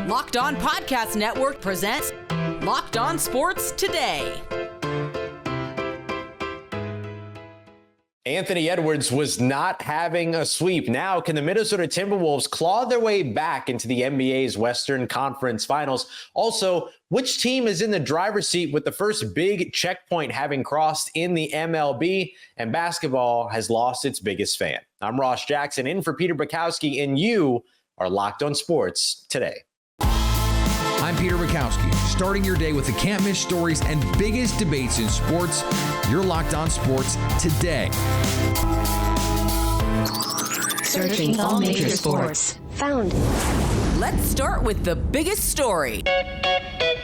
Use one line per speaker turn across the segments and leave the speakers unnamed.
Locked On Podcast Network presents Locked On Sports Today.
Anthony Edwards was not having a sweep. Now, can the Minnesota Timberwolves claw their way back into the NBA's Western Conference Finals? Also, which team is in the driver's seat with the first big checkpoint having crossed in the MLB? And basketball has lost its biggest fan. I'm Ross Jackson, in for Peter Bukowski, and you are Locked On Sports Today.
I'm Peter Bukowski, starting your day with the can't-miss stories and biggest debates in sports. You're Locked On Sports Today.
Searching all major sports. Found.
Let's start with the biggest story.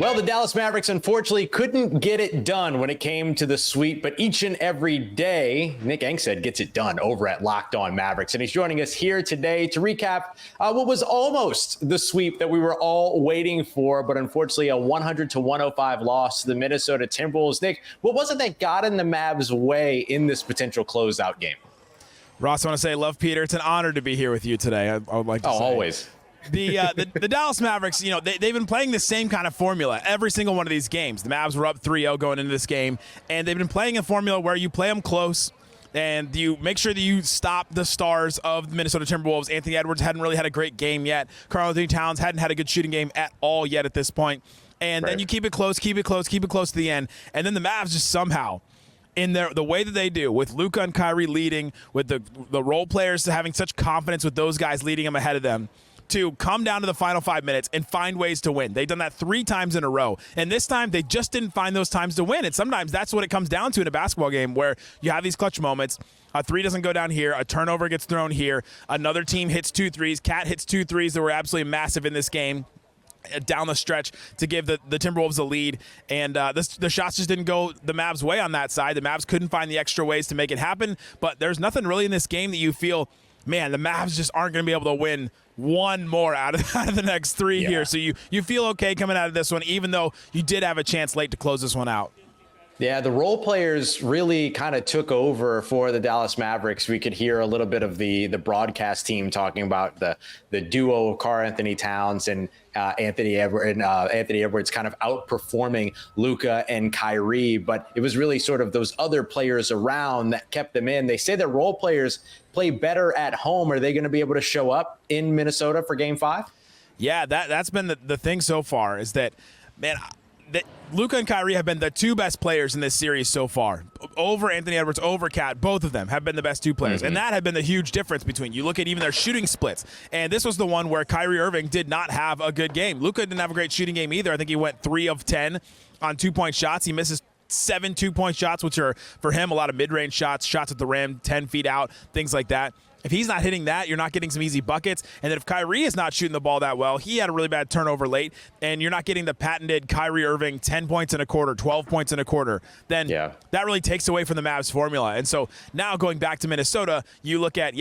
Well, the Dallas Mavericks unfortunately couldn't get it done when it came to the sweep, but each and every day, Nick Angstead gets it done over at Locked On Mavericks, and he's joining us here today to recap what was almost the sweep that we were all waiting for, but unfortunately a 100-105 loss to the Minnesota Timberwolves. Nick, what was it that got in the Mavs' way in this potential closeout game?
Ross, I want to say, love Peter. It's an honor to be here with you today. I would like to say.
Always.
The Dallas Mavericks, they've been playing the same kind of formula every single one of these games. The Mavs were up 3-0 going into this game, and they've been playing a formula where you play them close and you make sure that you stop the stars of the Minnesota Timberwolves. Anthony Edwards hadn't really had a great game yet. Karl-Anthony Towns hadn't had a good shooting game at all yet at this point. And then you keep it close to the end. And then the Mavs just somehow, in the way that they do, with Luka and Kyrie leading, with the role players having such confidence with those guys leading them ahead of them, to come down to the final 5 minutes and find ways to win. They've done that 3 times in a row. And this time, they just didn't find those times to win. And sometimes that's what it comes down to in a basketball game, where you have these clutch moments. A 3 doesn't go down here. A turnover gets thrown here. Another team hits 2 threes. Cat hits 2 threes that were absolutely massive in this game down the stretch to give the Timberwolves a lead. And the shots just didn't go the Mavs' way on that side. The Mavs couldn't find the extra ways to make it happen. But there's nothing really in this game that you feel, man, the Mavs just aren't going to be able to win one more out of the next 3 here. So you feel okay coming out of this one, even though you did have a chance late to close this one out.
Yeah, the role players really kind of took over for the Dallas Mavericks. We could hear a little bit of the broadcast team talking about the duo of Karl-Anthony Towns and Anthony Edwards kind of outperforming Luka and Kyrie, but it was really sort of those other players around that kept them in. They say that role players play better at home. Are they going to be able to show up in Minnesota for Game 5?
Yeah, that's been the thing so far, is that, man, that Luka and Kyrie have been the 2 best players in this series so far. Over Anthony Edwards, over Cat, both of them have been the best 2 players. And that had been the huge difference between. You look at even their shooting splits. And this was the one where Kyrie Irving did not have a good game. Luka didn't have a great shooting game either. I think he went 3 of 10 on 2-point shots. He misses 7 2-point shots, which are, for him, a lot of mid-range shots at the rim, 10 feet out, things like that. If he's not hitting that, you're not getting some easy buckets. And then if Kyrie is not shooting the ball that well, he had a really bad turnover late, and you're not getting the patented Kyrie Irving 10 points in a quarter, 12 points in a quarter, then that really takes away from the Mavs formula. And so now going back to Minnesota, you look at,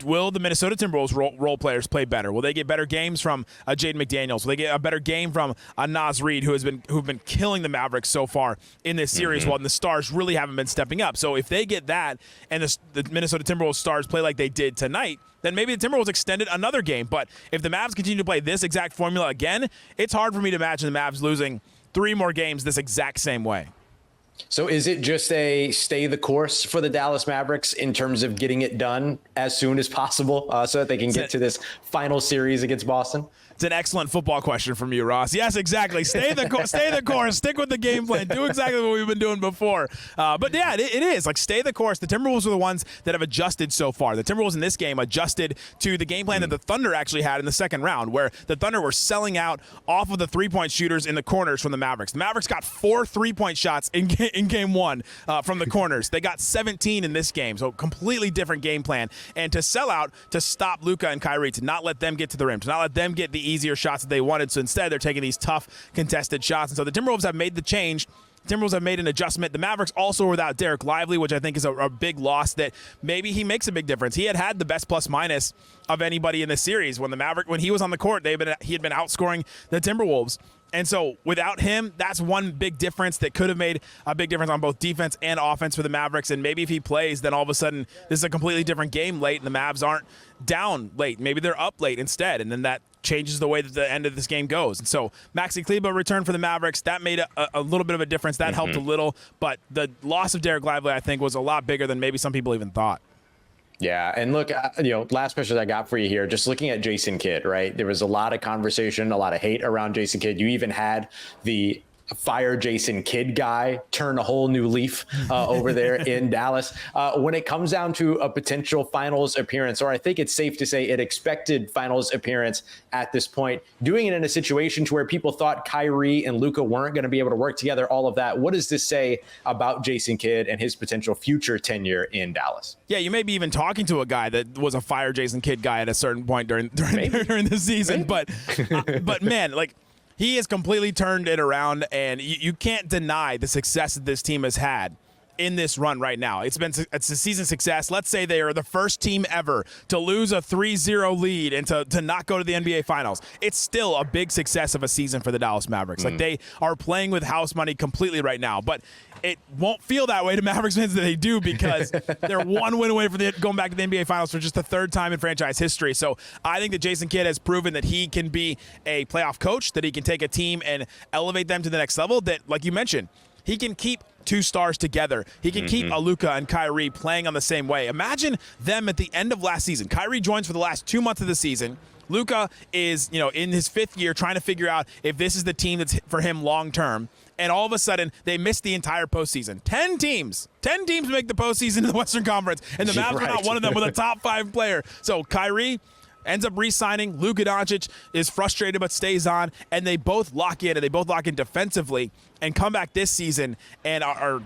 will the Minnesota Timberwolves role players play better? Will they get better games from Jaden McDaniels? Will they get a better game from Naz Reid, who've been killing the Mavericks so far in this series, while the stars really haven't been stepping up? So if they get that, and the Minnesota Timberwolves stars play like they did tonight, then maybe the Timberwolves extended another game. But if the Mavs continue to play this exact formula again, it's hard for me to imagine the Mavs losing 3 more games this exact same way.
So is it just a stay the course for the Dallas Mavericks in terms of getting it done as soon as possible so that they can get to this final series against Boston?
It's an excellent football question from you, Ross. Yes, exactly. Stay the course. Stick with the game plan. Do exactly what we've been doing before. But yeah, it is. Like, stay the course. The Timberwolves are the ones that have adjusted so far. The Timberwolves in this game adjusted to the game plan that the Thunder actually had in the second round, where the Thunder were selling out off of the 3-point shooters in the corners from the Mavericks. The Mavericks got 4 3-point shots in game 1 from the corners. They got 17 in this game, so completely different game plan. And to sell out, to stop Luka and Kyrie, to not let them get to the rim, to not let them get the easier shots that they wanted. So instead, they're taking these tough contested shots. And so the Timberwolves have made the change. Timberwolves have made an adjustment. The Mavericks also were without Derek Lively, which I think is a big loss that maybe he makes a big difference. He had the best plus-minus of anybody in this series. When he was on the court, he had been outscoring the Timberwolves. And so without him, that's one big difference that could have made a big difference on both defense and offense for the Mavericks. And maybe if he plays, then all of a sudden this is a completely different game late and the Mavs aren't down late. Maybe they're up late instead. And then that changes the way that the end of this game goes. And so Maxi Kleber returned for the Mavericks. That made a little bit of a difference. That helped a little, but the loss of Derek Lively, I think, was a lot bigger than maybe some people even thought.
Yeah. And look, last question I got for you here, just looking at Jason Kidd, right? There was a lot of conversation, a lot of hate around Jason Kidd. You even had the fire Jason Kidd guy turn a whole new leaf over there in Dallas. When it comes down to a potential finals appearance, or I think it's safe to say an expected finals appearance at this point, doing it in a situation to where people thought Kyrie and Luka weren't going to be able to work together, all of that. What does this say about Jason Kidd and his potential future tenure in Dallas?
Yeah, you may be even talking to a guy that was a fire Jason Kidd guy at a certain point during the season. But man, like, he has completely turned it around, and you can't deny the success that this team has had in this run right now. It's a season success. Let's say they are the first team ever to lose a 3-0 lead and to not go to the NBA Finals. It's still a big success of a season for the Dallas Mavericks. Like, they are playing with house money completely right now, but it won't feel that way to Mavericks fans that they do, because they're one win away from going back to the NBA Finals for just the third time in franchise history. So I think that Jason Kidd has proven that he can be a playoff coach, that he can take a team and elevate them to the next level, that, like you mentioned, he can keep two stars together. He can keep Luka and Kyrie playing on the same way. Imagine them at the end of last season. Kyrie joins for the last 2 months of the season. Luka is, in his 5th year trying to figure out if this is the team that's for him long term. And all of a sudden, they missed the entire postseason. 10 teams make the postseason in the Western Conference, and the Mavs are not one of them with a top 5 player. So Kyrie ends up re-signing. Luka Doncic is frustrated but stays on, and they both lock in, and they both lock in defensively and come back this season and are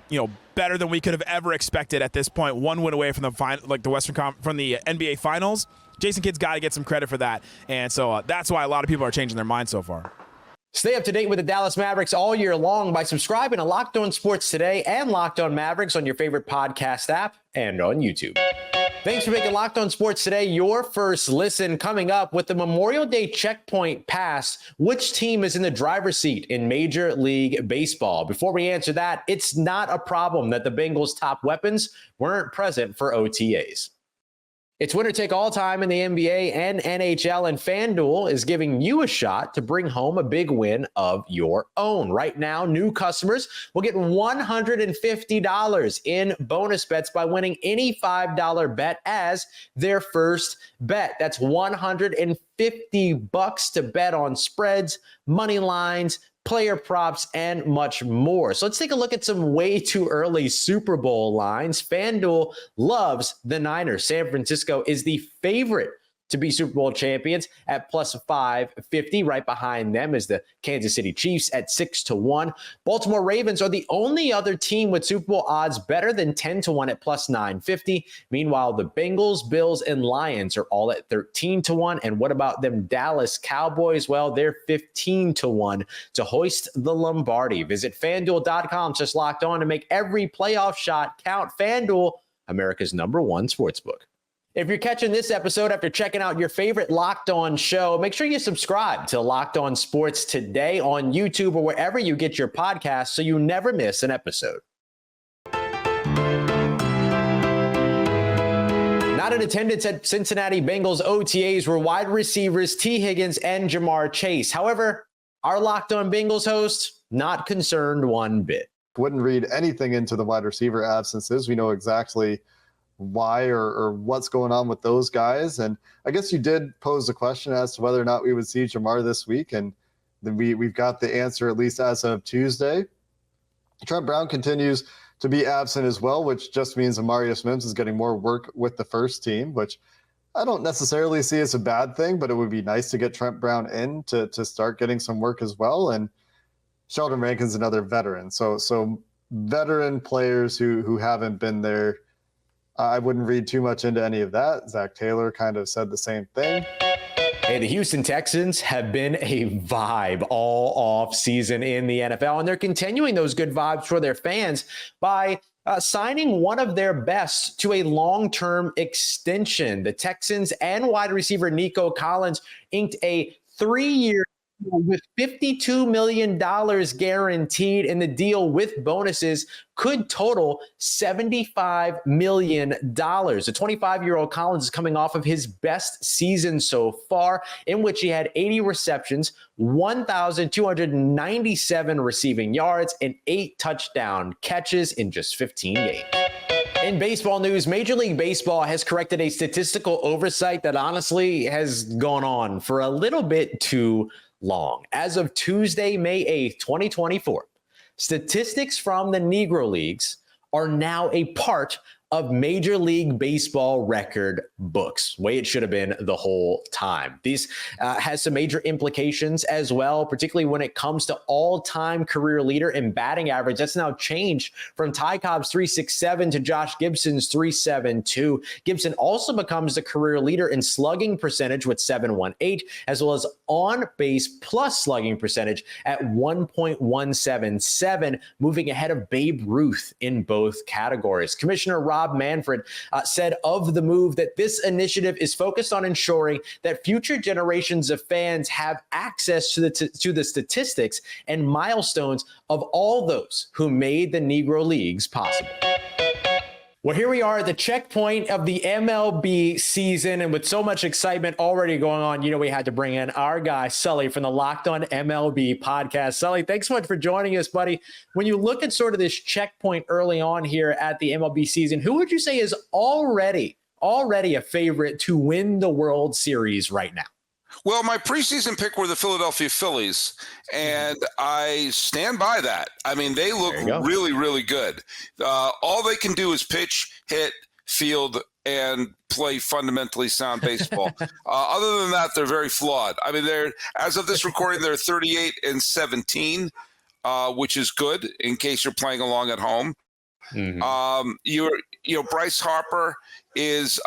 better than we could have ever expected at this point. One win away from from the NBA Finals. Jason Kidd's got to get some credit for that, and so that's why a lot of people are changing their minds so far.
Stay up to date with the Dallas Mavericks all year long by subscribing to Locked On Sports Today and Locked On Mavericks on your favorite podcast app and on YouTube. Thanks for making Locked On Sports Today your first listen. Coming up, with the Memorial Day checkpoint pass, which team is in the driver's seat in Major League Baseball? Before we answer that, it's not a problem that the Bengals' top weapons weren't present for OTAs. It's winner take all time in the NBA and NHL, and FanDuel is giving you a shot to bring home a big win of your own. Right now, new customers will get $150 in bonus bets by winning any $5 bet as their first bet. That's $150 to bet on spreads, money lines, player props, and much more. So let's take a look at some way too early Super Bowl lines. FanDuel loves the Niners. San Francisco is the favorite to be Super Bowl champions at plus 550. Right behind them is the Kansas City Chiefs at 6-1. Baltimore Ravens are the only other team with Super Bowl odds better than 10-1 at plus 950. Meanwhile, the Bengals, Bills, and Lions are all at 13-1. And what about them Dallas Cowboys? Well, they're 15-1 to hoist the Lombardi. Visit FanDuel.com/locked on to make every playoff shot count. FanDuel, America's #1 sportsbook. If you're catching this episode after checking out your favorite Locked On show, make sure you subscribe to Locked On Sports Today on YouTube or wherever you get your podcasts so you never miss an episode. Not in attendance at Cincinnati Bengals OTAs were wide receivers T. Higgins and Jamar Chase. However, our Locked On Bengals host, not concerned one bit.
Wouldn't read anything into the wide receiver absences. We know exactly why or what's going on with those guys. And I guess you did pose the question as to whether or not we would see Jamar this week. And then we've got the answer, at least as of Tuesday. Trent Brown continues to be absent as well, which just means Amarius Mims is getting more work with the first team, which I don't necessarily see as a bad thing, but it would be nice to get Trent Brown in to start getting some work as well. And Sheldon Rankin's another veteran. So veteran players who haven't been there, I wouldn't read too much into any of that. Zach Taylor kind of said the same thing.
Hey, the Houston Texans have been a vibe all off season in the NFL, and they're continuing those good vibes for their fans by signing one of their best to a long-term extension. The Texans and wide receiver Nico Collins inked a 3-year with $52 million guaranteed, and the deal with bonuses could total $75 million. The 25-year-old Collins is coming off of his best season so far, in which he had 80 receptions, 1,297 receiving yards, and 8 touchdown catches in just 15 games. In baseball news, Major League Baseball has corrected a statistical oversight that honestly has gone on for a little bit too long. As of Tuesday, May 8th, 2024, statistics from the Negro Leagues are now a part of Major League Baseball record books, way it should have been the whole time. These has some major implications as well, particularly when it comes to all-time career leader in batting average. That's now changed from Ty Cobb's 3.67 to Josh Gibson's 3.72. Gibson also becomes the career leader in slugging percentage with 7.18, as well as on-base plus slugging percentage at 1.177, moving ahead of Babe Ruth in both categories. Commissioner Rob Manfred said of the move that this initiative is focused on ensuring that future generations of fans have access to the statistics and milestones of all those who made the Negro Leagues possible. Well, here we are at the checkpoint of the MLB season, and with so much excitement already going on, we had to bring in our guy, Sully, from the Locked On MLB podcast. Sully, thanks so much for joining us, buddy. When you look at sort of this checkpoint early on here at the MLB season, who would you say is already a favorite to win the World Series right now?
Well, my preseason pick were the Philadelphia Phillies, and I stand by that. I mean, they look really, really good. All they can do is pitch, hit, field, and play fundamentally sound baseball. Other than that, they're very flawed. I mean, as of this recording, they're 38-17, which is good in case you're playing along at home. Mm-hmm. Bryce Harper is.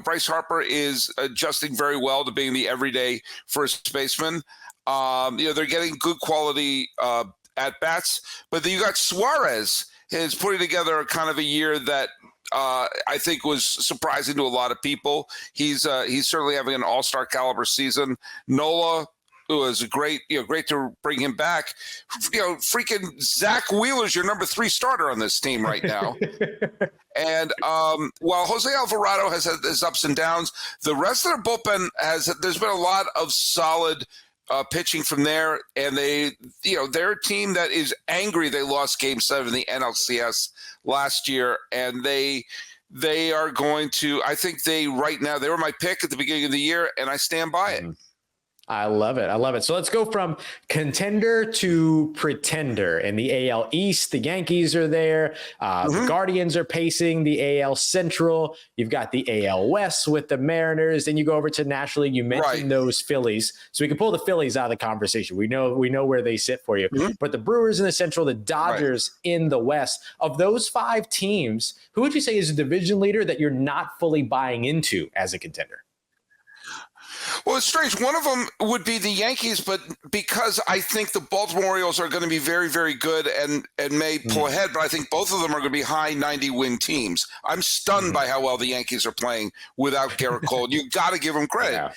Bryce Harper is adjusting very well to being the everyday first baseman. They're getting good quality at bats, but then you got Suarez is putting together a kind of a year that I think was surprising to a lot of people. He's certainly having an all-star caliber season. Nola, who is great to bring him back. Freaking Zach Wheeler's your number 3 starter on this team right now. And while Jose Alvarado has had his ups and downs, the rest of their bullpen there's been a lot of solid pitching from there. And they're a team that is angry they lost Game 7 in the NLCS last year. And they are going to, I think right now, they were my pick at the beginning of the year, and I stand by it.
I love it. So let's go from contender to pretender. In the AL East, the Yankees are there. The Guardians are pacing the AL Central. You've got the AL West with the Mariners. Then you go over to National League. You mentioned those Phillies. So we can pull the Phillies out of the conversation. We know where they sit for you. Mm-hmm. But the Brewers in the Central, the Dodgers in the West. Of those 5 teams, who would you say is a division leader that you're not fully buying into as a contender?
Well, it's strange. One of them would be the Yankees, but because I think the Baltimore Orioles are going to be very, very good and may pull ahead, but I think both of them are going to be high 90-win teams. I'm stunned by how well the Yankees are playing without Garrett Cole. You got to give them credit.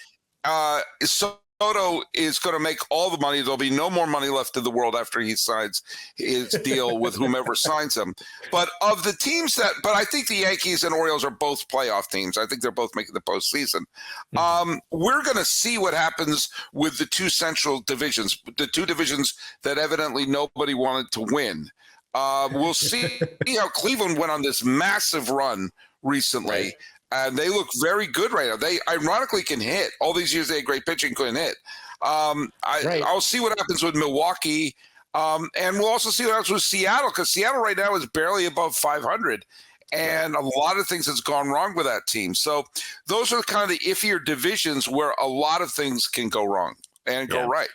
Soto is going to make all the money. There'll be no more money left in the world after he signs his deal with whomever signs him. But of the teams but I think the Yankees and Orioles are both playoff teams. I think they're both making the postseason. We're going to see what happens with the 2 central divisions, the 2 divisions that evidently nobody wanted to win. We'll see how Cleveland went on this massive run recently. Right. And they look very good right now. They ironically can hit. All these years they had great pitching, couldn't hit. I'll see what happens with Milwaukee. And we'll also see what happens with Seattle, because Seattle right now is barely above 500. And a lot of things has gone wrong with that team. So those are kind of the iffier divisions where a lot of things can go wrong and go right.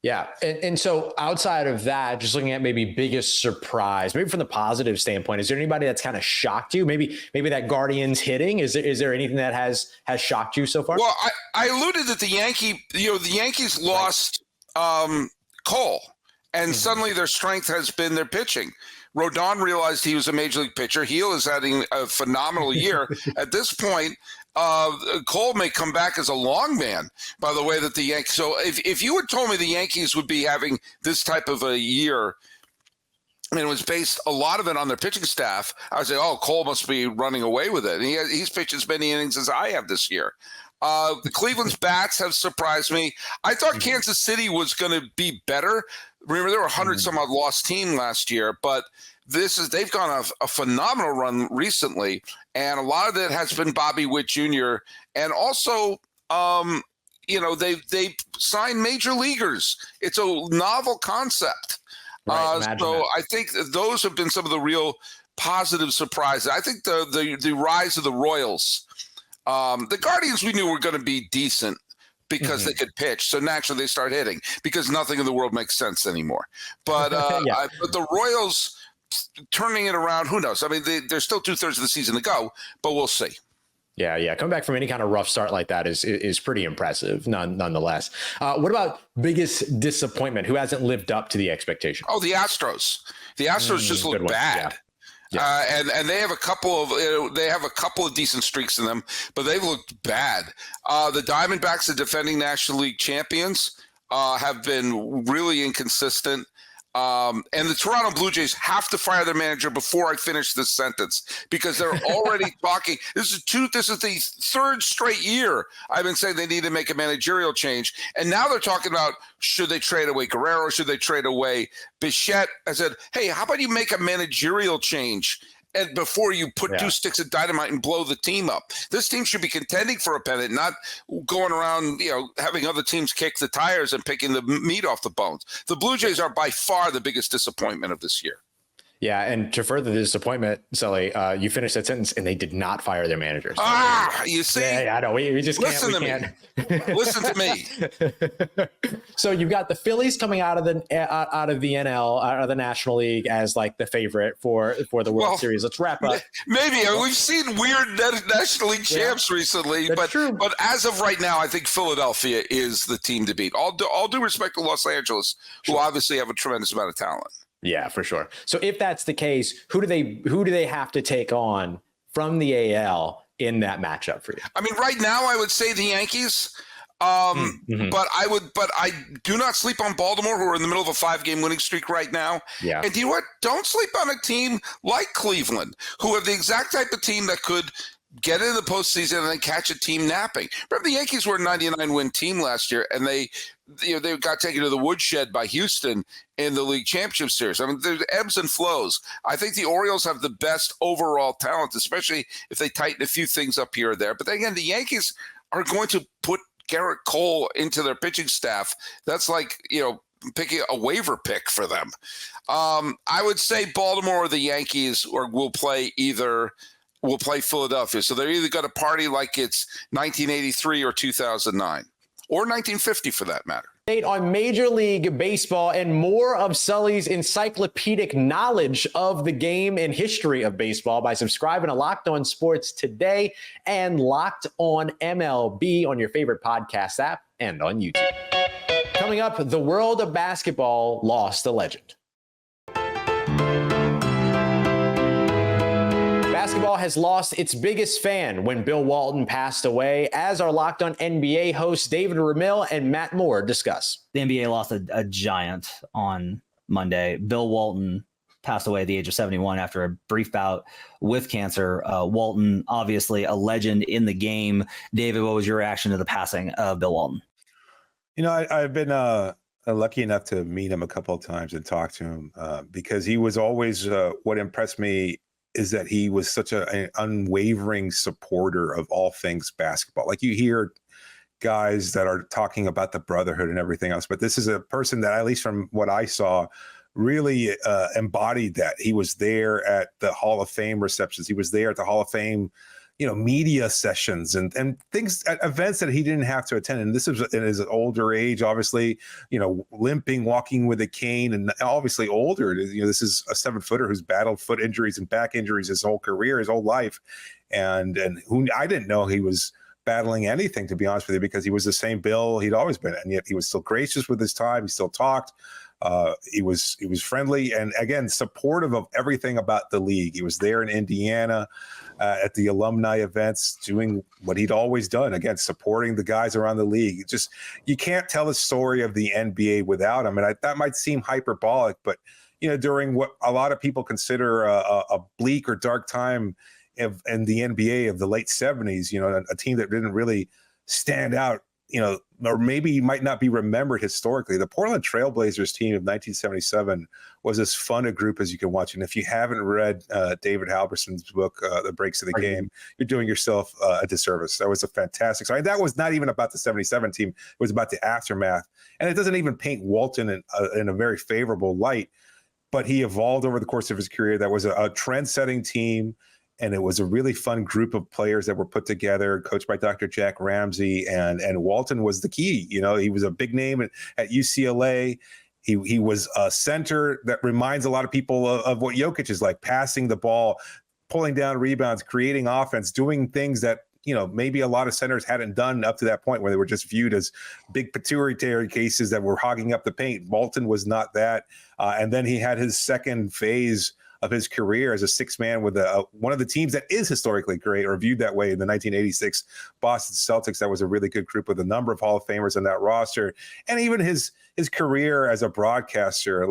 Yeah. And so outside of that, just looking at maybe biggest surprise, maybe from the positive standpoint, is there anybody that's kind of shocked you? Maybe that Guardians hitting, is there anything that has shocked you so far?
Well, I alluded that the Yankees lost Cole, and suddenly their strength has been their pitching. Rodon realized he was a major league pitcher. Gil is having a phenomenal year. At this point, Cole may come back as a long man by the way that the Yankees. So if you had told me the Yankees would be having this type of a year, and it was based a lot of it on their pitching staff, I would say, oh, Cole must be running away with it. And he's pitched as many innings as I have this year. The Cleveland's bats have surprised me. I thought Kansas City was going to be better. Remember, they were 100 some odd lost team last year, but they've gone on a phenomenal run recently, and a lot of it has been Bobby Witt Jr. And also, they signed major leaguers. It's a novel concept.
Right,
so I think those have been some of the real positive surprises. I think the rise of the Royals. The Guardians we knew were going to be decent because they could pitch, so naturally they start hitting because nothing in the world makes sense anymore. But but the Royals turning it around, who knows? I mean, there's still 2/3 of the season to go, but we'll see.
Yeah. Coming back from any kind of rough start like that is pretty impressive, nonetheless. What about biggest disappointment? Who hasn't lived up to the expectation?
Oh, the Astros. The Astros just look bad. Yeah. And they have a couple of decent streaks in them, but they've looked bad. The Diamondbacks, the defending National League champions, have been really inconsistent. And the Toronto Blue Jays have to fire their manager before I finish this sentence because they're already talking. This is the third straight year I've been saying they need to make a managerial change. And now they're talking about should they trade away Guerrero? Should they trade away Bichette? I said, hey, how about you make a managerial change and before you put 2 sticks of dynamite and blow the team up? This team should be contending for a pennant, not going around, having other teams kick the tires and picking the meat off the bones. The Blue Jays are by far the biggest disappointment of this year.
Yeah, and to further the disappointment, Sully, you finished that sentence, and they did not fire their manager. So
you see?
Yeah, I know. We just
Listen
can't.
Listen to me.
So you've got the Phillies coming out of the NL, out of the National League, as like the favorite for the World Series. Let's wrap up.
Maybe we've seen weird National League champs recently, but as of right now, I think Philadelphia is the team to beat. All due respect to Los Angeles, who obviously have a tremendous amount of talent.
Yeah, for sure. So if that's the case, who do they have to take on from the AL in that matchup for you? I
mean, right now I would say the Yankees. But I do not sleep on Baltimore, who are in the middle of a 5-game winning streak right now. Yeah. And do you know what? Don't sleep on a team like Cleveland, who have the exact type of team that could get into the postseason and then catch a team napping. Remember, the Yankees were a 99-win team last year, and they got taken to the woodshed by Houston in the league championship series. I mean, there's ebbs and flows. I think the Orioles have the best overall talent, especially if they tighten a few things up here or there. But then again, the Yankees are going to put Garrett Cole into their pitching staff. That's like, picking a waiver pick for them. I would say Baltimore or the Yankees will play Philadelphia. So they're either going to party like it's 1983 or 2009. Or 1950 for that matter.
On Major League Baseball and more of Sully's encyclopedic knowledge of the game and history of baseball by subscribing to Locked On Sports today and Locked On MLB on your favorite podcast app and on YouTube. Coming up, the world of basketball lost a legend. Basketball has lost its biggest fan when Bill Walton passed away, as our Locked On NBA hosts David Ramil and Matt Moore discuss.
The NBA lost a giant on Monday. Bill Walton passed away at the age of 71 after a brief bout with cancer. Walton, obviously a legend in the game. David, what was your reaction to the passing of Bill Walton?
I've been lucky enough to meet him a couple of times and talk to him because he was always what impressed me is that he was such an unwavering supporter of all things basketball. Like, you hear guys that are talking about the brotherhood and everything else, but this is a person that, at least from what I saw, really embodied that. He was there at the Hall of Fame receptions. He was there at the Hall of Fame, media sessions and things, events that he didn't have to attend. And this was in his older age, obviously, limping, walking with a cane, and obviously older. This is a 7-footer who's battled foot injuries and back injuries his whole career, his whole life. And who I didn't know he was battling anything, to be honest with you, because he was the same Bill he'd always been. And yet he was still gracious with his time. He still talked. He was friendly and, again, supportive of everything about the league. He was there in Indiana at the alumni events, doing what he'd always done, again, supporting the guys around the league. Just, you can't tell the story of the NBA without him. And that might seem hyperbolic, but during what a lot of people consider a bleak or dark time in the NBA of the late 70s, a team that didn't really stand out, or maybe might not be remembered historically. The Portland Trailblazers team of 1977 was as fun a group as you can watch. And if you haven't read David Halberson's book, The Breaks of the Game, you're doing yourself a disservice. That was a fantastic story. That was not even about the 77 team. It was about the aftermath. And it doesn't even paint Walton in a very favorable light, but he evolved over the course of his career. That was a trend-setting team. And it was a really fun group of players that were put together, coached by Dr. Jack Ramsey, and Walton was the key. He was a big name at UCLA. He was a center that reminds a lot of people of what Jokic is like, passing the ball, pulling down rebounds, creating offense, doing things that maybe a lot of centers hadn't done up to that point, where they were just viewed as big pituitary cases that were hogging up the paint. Walton was not that. And then he had his second phase of his career as a sixth man with one of the teams that is historically great, or viewed that way, in the 1986 Boston Celtics. That was a really good group with a number of Hall of Famers on that roster. And even his career as a broadcaster,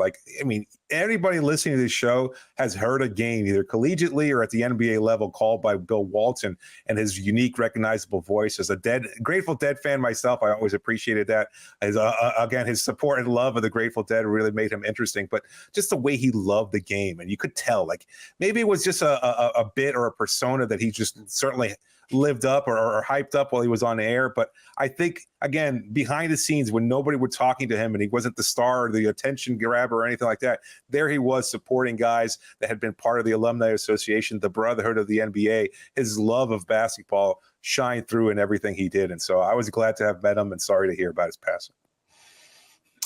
anybody listening to this show has heard a game either collegiately or at the NBA level called by Bill Walton, and his unique, recognizable voice. As a Grateful Dead fan myself, I always appreciated that. Again, his support and love of the Grateful Dead really made him interesting, but just the way he loved the game. And you could tell, maybe it was just a bit or a persona that he just certainly lived up or hyped up while he was on air. But I think, again, behind the scenes, when nobody was talking to him and he wasn't the star or the attention grabber or anything like that, there he was supporting guys that had been part of the Alumni Association, the brotherhood of the NBA. His love of basketball shined through in everything he did. And so I was glad to have met him, and sorry to hear about his passing.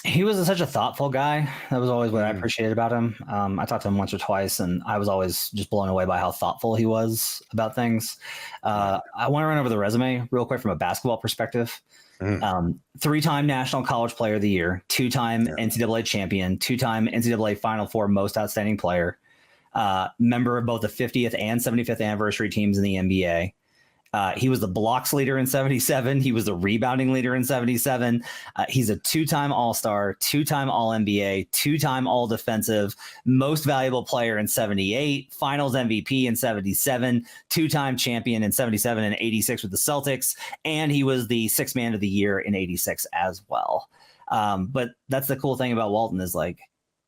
He was such a thoughtful guy. That was always what I appreciated about him. I talked to him once or twice, and I was always just blown away by how thoughtful he was about things. I want to run over the resume real quick from a basketball perspective. 3-time National College Player of the Year, 2-time NCAA champion, 2-time NCAA Final Four Most Outstanding Player, member of both the 50th and 75th anniversary teams in the NBA. He was the blocks leader in 77. He was the rebounding leader in 77. He's a 2-time All-Star, 2-time All-NBA, 2-time All-Defensive, most valuable player in 78, finals MVP in 77, 2-time champion in 77 and 86 with the Celtics. And he was the sixth man of the year in 86 as well. But that's the cool thing about Walton, is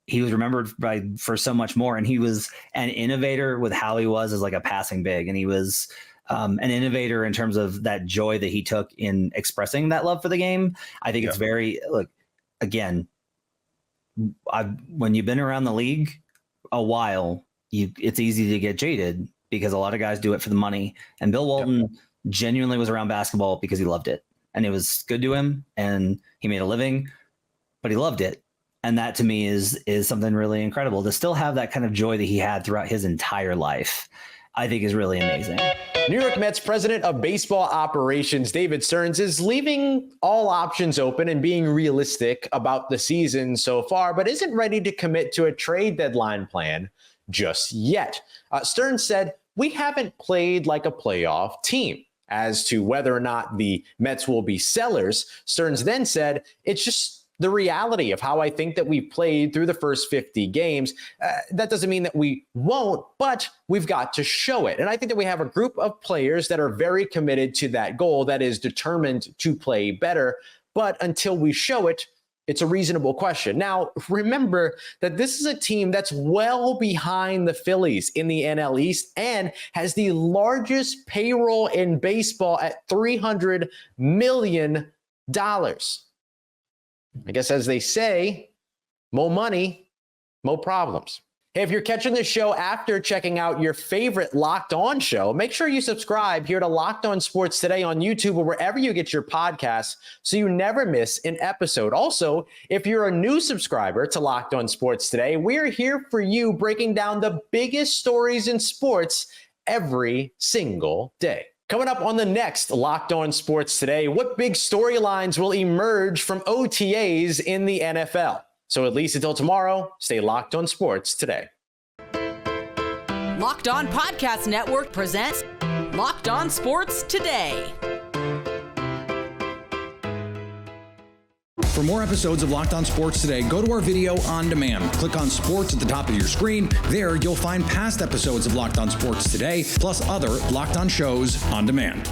he was remembered for so much more. And he was an innovator with how he was as a passing big. And he was an innovator in terms of that joy that he took in expressing that love for the game. I think it's very, again, when you've been around the league a while, it's easy to get jaded because a lot of guys do it for the money. And Bill Walton genuinely was around basketball because he loved it, and it was good to him, and he made a living, but he loved it. And that to me is something really incredible. To still have that kind of joy that he had throughout his entire life, I think is really amazing.
New York Mets president of baseball operations, David Stearns, is leaving all options open and being realistic about the season so far, but isn't ready to commit to a trade deadline plan just yet. Stearns said, "We haven't played like a playoff team." As to whether or not the Mets will be sellers, Stearns then said, "It's just the reality of how I think that we've played through the first 50 games. That doesn't mean that we won't, but we've got to show it." And I think that we have a group of players that are very committed to that goal, that is determined to play better. But until we show it, it's a reasonable question. Now, remember that this is a team that's well behind the Phillies in the NL East and has the largest payroll in baseball at $300 million. I guess, as they say, more money, more problems. Hey, if you're catching this show after checking out your favorite Locked On show, make sure you subscribe here to Locked On Sports Today on YouTube or wherever you get your podcasts so you never miss an episode. Also, if you're a new subscriber to Locked On Sports Today, we're here for you, breaking down the biggest stories in sports every single day. Coming up on the next Locked On Sports Today, what big storylines will emerge from OTAs in the NFL? So at least until tomorrow, stay locked on sports today.
Locked On Podcast Network presents Locked On Sports Today.
For more episodes of Locked On Sports Today, go to our video on demand. Click on Sports at the top of your screen. There, you'll find past episodes of Locked On Sports Today, plus other Locked On shows on demand.